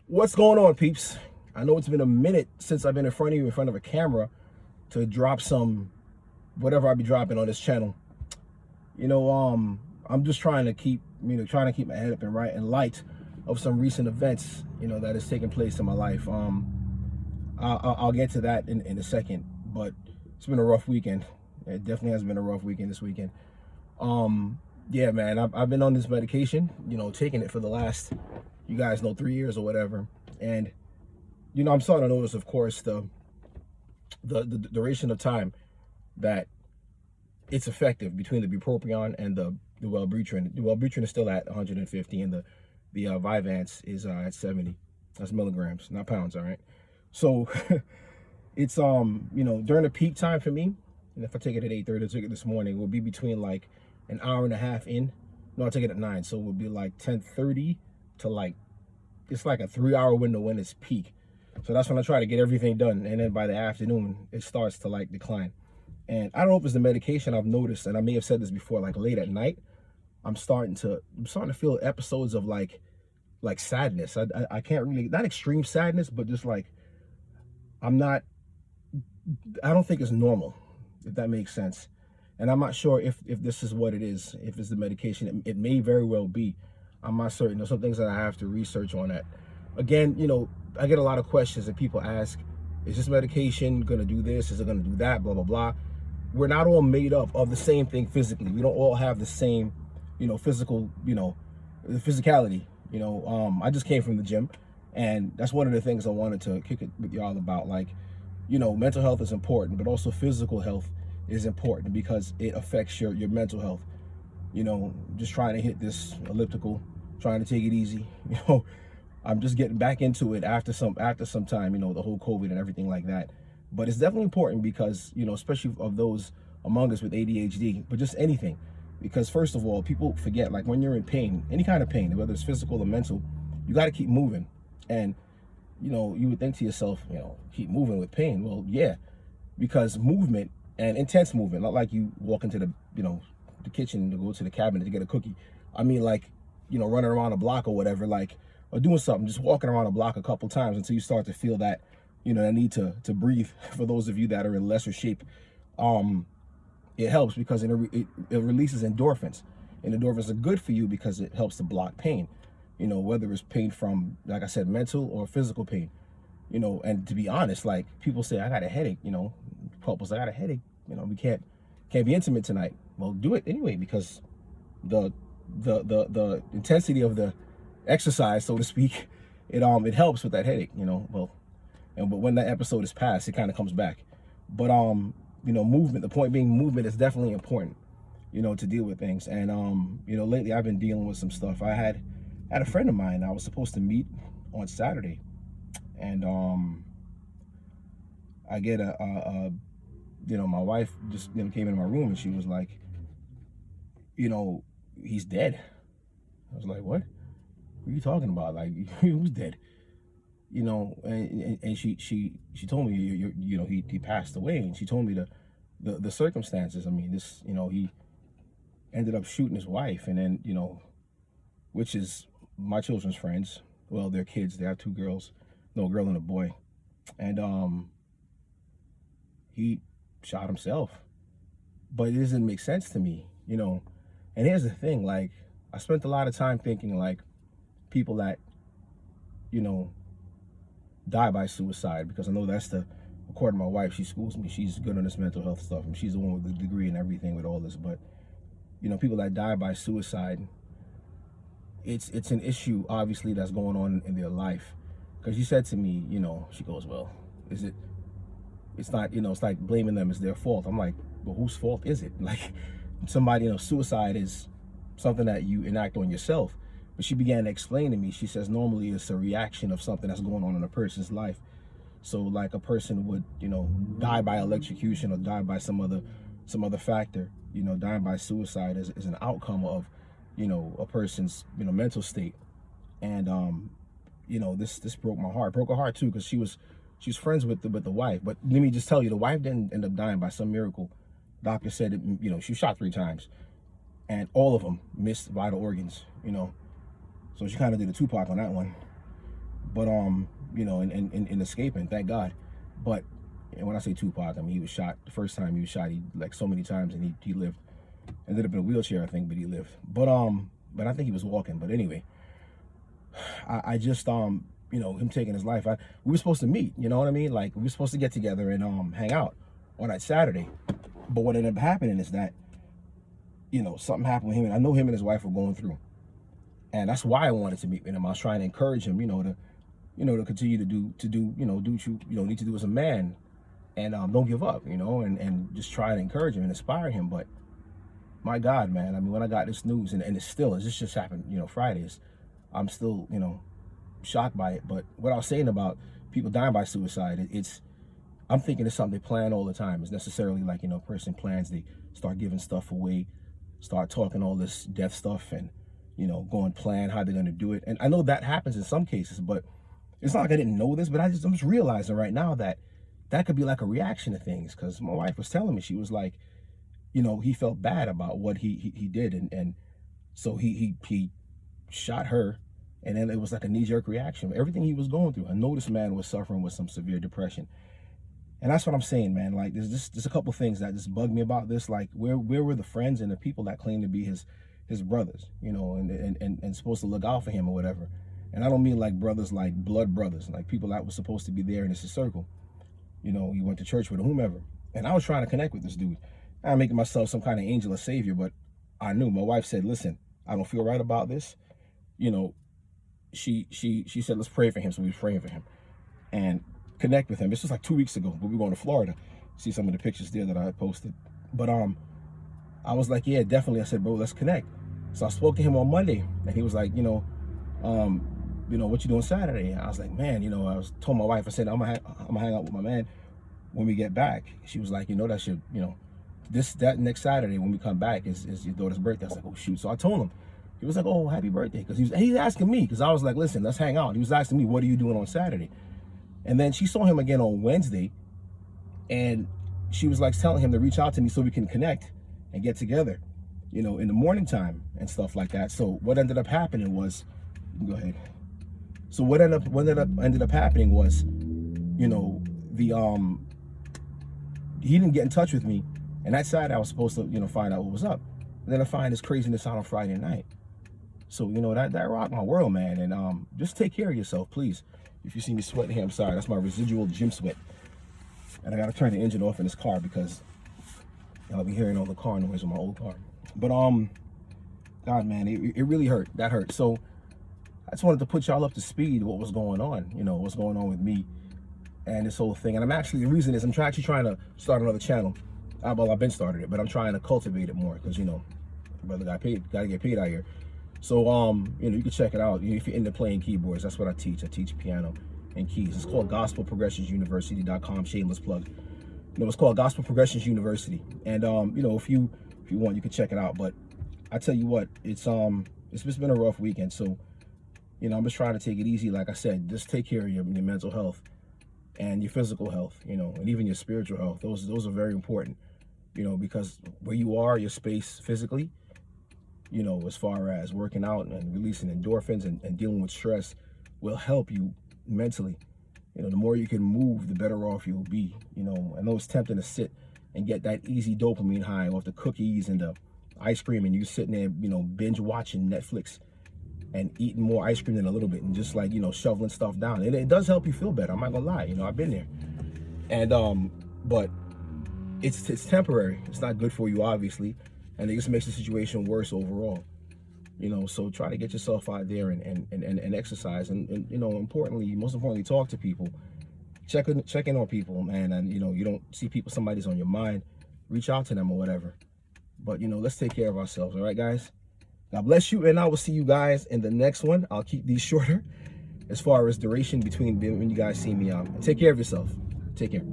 What's going on, peeps? I know it's been a minute since I've been in front of you, in front of a camera, to drop some whatever I'll be dropping on this channel. I'm just trying to keep, my head up and right in light of some recent events, that has taken place in my life. I'll get to that in a second, but it's been a rough weekend. It definitely has been a rough weekend this weekend. Yeah, man, I've been on this medication, taking it for the last, 3 years or whatever. And, I'm starting to notice, of course, the duration of time that it's effective between the bupropion and the Wellbutrin. The Wellbutrin is still at 150 and the Vyvanse is at 70. That's milligrams, not pounds, all right? So it's, during the peak time for me, and if I take it at 8:30, I took it this morning, it will be between like an hour and a half in. No, I'll take it at 9, so it would be like 10:30 to it's like a 3-hour window when it's peak. So that's when I try to get everything done, and then by the afternoon, it starts to decline. And I don't know if it's the medication. I've noticed, and I may have said this before, late at night, I'm starting to feel episodes of like sadness. I can't really, not extreme sadness, but just I'm not, I don't think it's normal, if that makes sense. And I'm not sure if this is what it is, if it's the medication. It may very well be. I'm not certain. There's some things that I have to research on that. Again, I get a lot of questions that people ask, is this medication going to do this? Is it going to do that? Blah, blah, blah. We're not all made up of the same thing physically. We don't all have the same, physical, physicality. I just came from the gym, and that's one of the things I wanted to kick it with y'all about. Mental health is important, but also physical health is important because it affects your mental health. Just trying to hit this elliptical, trying to take it easy. I'm just getting back into it after some time, the whole COVID and everything like that. But it's definitely important because, especially of those among us with ADHD, but just anything. Because first of all, people forget, when you're in pain, any kind of pain, whether it's physical or mental, you got to keep moving. And, you would think to yourself, keep moving with pain. Well, yeah, because movement and intense movement, not like you walk into the kitchen to go to the cabinet to get a cookie. I mean, running around a block or whatever, or doing something, just walking around a block a couple times until you start to feel that, that need to breathe. For those of you that are in lesser shape, it helps because it releases endorphins. And endorphins are good for you because it helps to block pain, whether it's pain from, like I said, mental or physical pain. And to be honest, people say, I got a headache, couples, I got a headache, we can't be intimate tonight. Well, do it anyway, because the intensity of the exercise, so to speak, it helps with that headache, but when that episode is past, it kind of comes back. But movement, the point being, movement is definitely important, to deal with things. And lately I've been dealing with some stuff. I had a friend of mine I was supposed to meet on Saturday, and I get my wife just came into my room and she was like, he's dead. I was like, what are you talking about? Who's dead? And she told me, he passed away, and she told me the circumstances. I mean, this, he ended up shooting his wife, and then, which is my children's friends. Well, they're kids. They have 2 girls, no, a girl and a boy. And he shot himself. But it doesn't make sense to me, And here's the thing, I spent a lot of time thinking, people that, die by suicide, because I know that's according to my wife, she schools me, she's good on this mental health stuff, and she's the one with the degree and everything with all this. But, people that die by suicide, it's an issue, obviously, that's going on in their life. Because she said to me, she goes, well, it's not, it's like blaming them as their fault. I'm like, well, whose fault is it? Somebody, suicide is something that you enact on yourself. But she began to explain to me, she says, normally it's a reaction of something that's going on in a person's life. So a person would, die by electrocution or die by some other factor. Dying by suicide is an outcome of, a person's, mental state. And, this broke my heart. Broke her heart too, because she was friends with the wife. But let me just tell you, the wife didn't end up dying by some miracle. Doctor said, she was shot 3 times, and all of them missed vital organs, So she kind of did a Tupac on that one. But you know, in escaping, thank God. But and when I say Tupac, I mean he was shot the first time he was shot. He like so many times, and he lived. Ended up in a wheelchair, I think, but he lived. But I think he was walking. But anyway, I just you know, him taking his life. We were supposed to meet. You know what I mean? Like we were supposed to get together and hang out on that Saturday. But what ended up happening is that, you know, something happened with him, and I know him and his wife were going through, and that's why I wanted to meet with him. I was trying to encourage him, to continue to do what you need to do as a man, and don't give up, and just try to encourage him and inspire him. But my God, man, I mean, when I got this news, and it's just happened, Fridays, I'm still, shocked by it. But what I was saying about people dying by suicide, I'm thinking it's something they plan all the time. It's necessarily like, a person plans, they start giving stuff away, start talking all this death stuff, and, going plan how they're going to do it. And I know that happens in some cases, but it's not like I didn't know this, but I'm just realizing right now that could be like a reaction to things. Because my wife was telling me, she was like, he felt bad about what he did. And so he shot her. And then it was like a knee-jerk reaction. Everything he was going through. I know this man was suffering with some severe depression. And that's what I'm saying, man. Like, there's a couple things that just bug me about this. Like, where were the friends and the people that claim to be his brothers, and supposed to look out for him or whatever? And I don't mean like brothers, like blood brothers, like people that were supposed to be there in his circle. He went to church with whomever. And I was trying to connect with this dude. I'm making myself some kind of angel or savior, but I knew. My wife said, listen, I don't feel right about this. She said, let's pray for him. So we were praying for him and connect with him. This was like 2 weeks ago, but we were going to Florida. See some of the pictures there that I had posted. But I was like, yeah, definitely. I said, bro, let's connect. So I spoke to him on Monday, and he was like, what you doing Saturday? And I was like, man, I told my wife, I said, I'm gonna hang out with my man when we get back. She was like, that should, that next Saturday when we come back is your daughter's birthday. I was like, oh shoot. So I told him. He was like, oh, happy birthday. Because he's asking me, because I was like, listen, let's hang out. He was asking me, what are you doing on Saturday? And then she saw him again on Wednesday, and she was like telling him to reach out to me so we can connect and get together, in the morning time and stuff like that. So what ended up happening was, go ahead. So what ended up happening was, he didn't get in touch with me, and that Saturday I was supposed to, find out what was up. And then I find this craziness out on Friday night. So, that rocked my world, man. And just take care of yourself, please. If you see me sweating here, I'm sorry. That's my residual gym sweat. And I got to turn the engine off in this car because I'll be hearing all the car noise on my old car. But, God, man, it really hurt. That hurt. So I just wanted to put y'all up to speed what was going on, what's going on with me and this whole thing. And the reason is I'm actually trying to start another channel. Well, I've been started it, but I'm trying to cultivate it more because, brother got to get paid out here. So, you can check it out. If you're into playing keyboards, that's what I teach. I teach piano and keys. It's called gospelprogressionsuniversity.com, shameless plug. It's called Gospel Progressions University. And, if you want, you can check it out. But I tell you what, it's just been a rough weekend. So, I'm just trying to take it easy. Like I said, just take care of your mental health and your physical health, and even your spiritual health. Those are very important, because where you are, your space physically, as far as working out and releasing endorphins and dealing with stress will help you mentally. The more you can move, the better off you'll be. I know it's tempting to sit and get that easy dopamine high off the cookies and the ice cream, and you're sitting there, binge watching Netflix and eating more ice cream than a little bit and just like, shoveling stuff down. And it does help you feel better. I'm not gonna lie, I've been there. And, but it's temporary. It's not good for you, obviously. And it just makes the situation worse overall. So try to get yourself out there and exercise. And most importantly, talk to people. Check in on people, man. And, you don't see people, somebody's on your mind, reach out to them or whatever. But, let's take care of ourselves. All right, guys? God bless you, and I will see you guys in the next one. I'll keep these shorter as far as duration between when you guys see me. Take care of yourself. Take care.